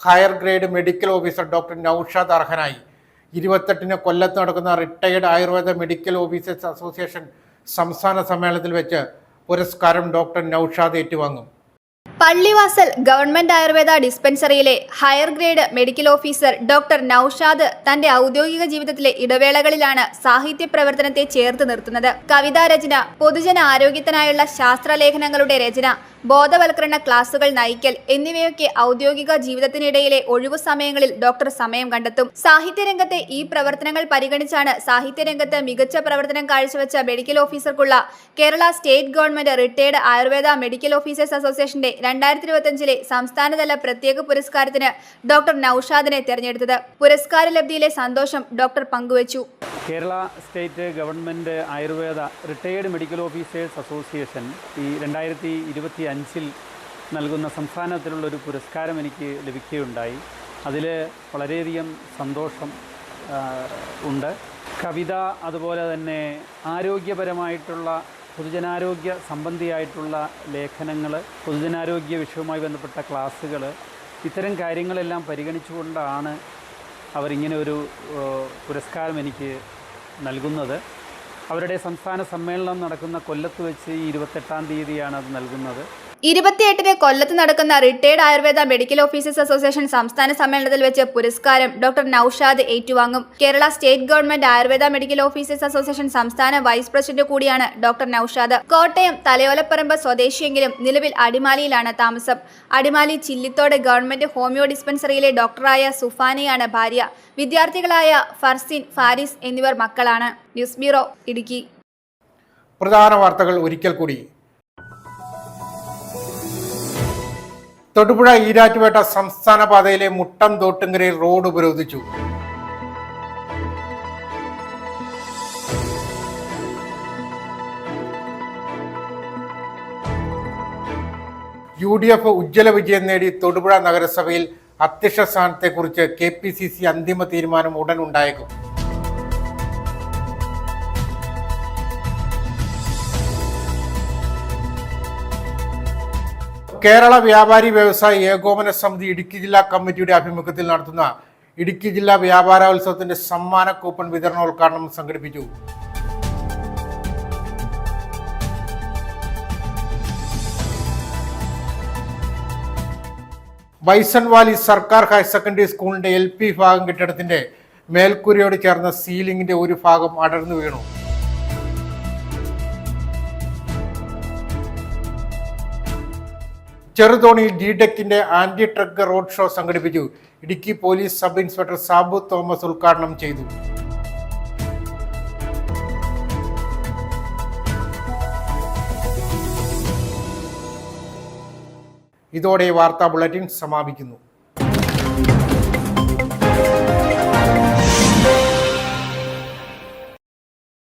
higher grade medical officer doctor Noushad അർഹനായി. 28-ന് കൊല്ലത്ത് നടക്കുന്ന retired Ayurveda medical officers association സംസ്ഥാന സമ്മേളനത്തിൽ വെച്ച് പുരസ്കാരം ഡോക്ടർ നൌഷാദ് ഏറ്റുവാങ്ങും. പള്ളിവാസൽ ഗവൺമെന്റ് ആയുർവേദ ഡിസ്പെൻസറിയിലെ higher grade medical officer doctor Noushad തന്റെ ഔദ്യോഗിക ജീവിതത്തിലെ ഇടവേളകളിലാണ് സാഹിത്യ പ്രവർത്തനത്തെ ചേർത്ത് നിർത്തുന്നത്. കവിതാരചന, പൊതുജന ആരോഗ്യത്തിനായുള്ള ശാസ്ത്രലേഖനങ്ങളുടെ രചന, ബോധവൽക്കരണ ക്ലാസുകൾ നയിക്കൽ എന്നിവയൊക്കെ ഔദ്യോഗിക ജീവിതത്തിനിടയിലെ ഒഴിവു സമയങ്ങളിൽ ഡോക്ടർ സമയം കണ്ടെത്തും. സാഹിത്യരംഗത്തെ ഈ പ്രവർത്തനങ്ങൾ പരിഗണിച്ചാണ് സാഹിത്യരംഗത്ത് മികച്ച പ്രവർത്തനം കാഴ്ചവെച്ച മെഡിക്കൽ ഓഫീസർക്കുള്ള Kerala state government retired Ayurveda medical officers അസോസിയേഷന്റെ 2025 സംസ്ഥാനതല പ്രത്യേക പുരസ്കാരത്തിന് ഡോക്ടർ നൌഷാദിനെ തെരഞ്ഞെടുത്തത്. പുരസ്കാര ലബ്ധിയിലെ സന്തോഷം ഡോക്ടർ പങ്കുവച്ചു. Kerala state government Ayurveda retired medical officers association ഈ 2025 നൽകുന്ന സംസ്ഥാനത്തിലുള്ളൊരു പുരസ്കാരം എനിക്ക് ലഭിക്കുകയുണ്ടായി. അതിൽ വളരെയധികം സന്തോഷം ഉണ്ട്. കവിത, അതുപോലെ തന്നെ ആരോഗ്യപരമായിട്ടുള്ള പൊതുജനാരോഗ്യ സംബന്ധിയായിട്ടുള്ള ലേഖനങ്ങൾ, പൊതുജനാരോഗ്യ വിഷയവുമായി ബന്ധപ്പെട്ട ക്ലാസ്സുകൾ, ഇത്തരം കാര്യങ്ങളെല്ലാം പരിഗണിച്ചുകൊണ്ടാണ് അവരിങ്ങനെ ഒരു പുരസ്കാരം എനിക്ക് നൽകുന്നത്. അവരുടെ സംസ്ഥാന സമ്മേളനം നടക്കുന്ന കൊല്ലത്ത് വെച്ച് 28-ാം തീയതിയാണ് അത് നൽകുന്നത്. 28-ന് കൊല്ലത്ത് നടക്കുന്ന retired Ayurveda medical officers association സംസ്ഥാന സമ്മേളനത്തിൽ വെച്ച് പുരസ്കാരം ഡോക്ടർ നൌഷാദ് ഏറ്റുവാങ്ങും. Kerala state government Ayurveda medical officers association സംസ്ഥാന വൈസ് പ്രസിഡന്റ് കൂടിയാണ് ഡോക്ടർ നൌഷാദ്. കോട്ടയം തലയോലപ്പറമ്പ് സ്വദേശിയെങ്കിലും നിലവിൽ അടിമാലിയിലാണ് താമസം. അടിമാലി ചില്ലിത്തോട് ഗവൺമെന്റ് ഹോമിയോ ഡിസ്പെൻസറിയിലെ ഡോക്ടറായ സുഫാനയാണ് ഭാര്യ. വിദ്യാർത്ഥികളായ ഫർസിൻ, ഫാരിസ് എന്നിവർ മക്കളാണ്. News bureau, Idukki. പ്രധാന വാർത്തകൾ ഒരിക്കൽ കൂടി. തൊടുപുഴ ഈരാറ്റുപേട്ട സംസ്ഥാന പാതയിലെ മുട്ടം തോട്ടുങ്കരയിൽ റോഡ് ഉപരോധിച്ചു. UDF ഉജ്ജ്വല വിജയം നേടി തൊടുപുഴ നഗരസഭയിൽ അധ്യക്ഷ സ്ഥാനത്തെക്കുറിച്ച് KPCC അന്തിമ തീരുമാനം ഉടൻ ഉണ്ടായേക്കും. കേരള വ്യാപാരി വ്യവസായി ഏകോപന സമിതി ഇടുക്കി ജില്ലാ കമ്മിറ്റിയുടെ ആഭിമുഖ്യത്തിൽ നടത്തുന്ന ഇടുക്കി ജില്ലാ വ്യാപാരോത്സവത്തിന്റെ സമ്മാന കൂപ്പൺ വിതരണോദ്ഘാടനം സംഘടിപ്പിച്ചു. ബൈസൺവാലി സർക്കാർ ഹയർ സെക്കൻഡറി സ്കൂളിന്റെ LP വിഭാഗം കെട്ടിടത്തിന്റെ മേൽക്കൂരയോട് ചേർന്ന സീലിംഗിന്റെ ഒരു ഭാഗം അടർന്നു വീണു. ചെറുതോണിയിൽ DTECന്റെ ആന്റി ട്രക്ക് റോഡ് ഷോ സംഘടിപ്പിച്ചു. Idukki police sub inspector Sabu Thomas ഉദ്ഘാടനം ചെയ്തു. ഇതോടെ വാർത്താ ബുള്ളറ്റിൻ സമാപിക്കുന്നു.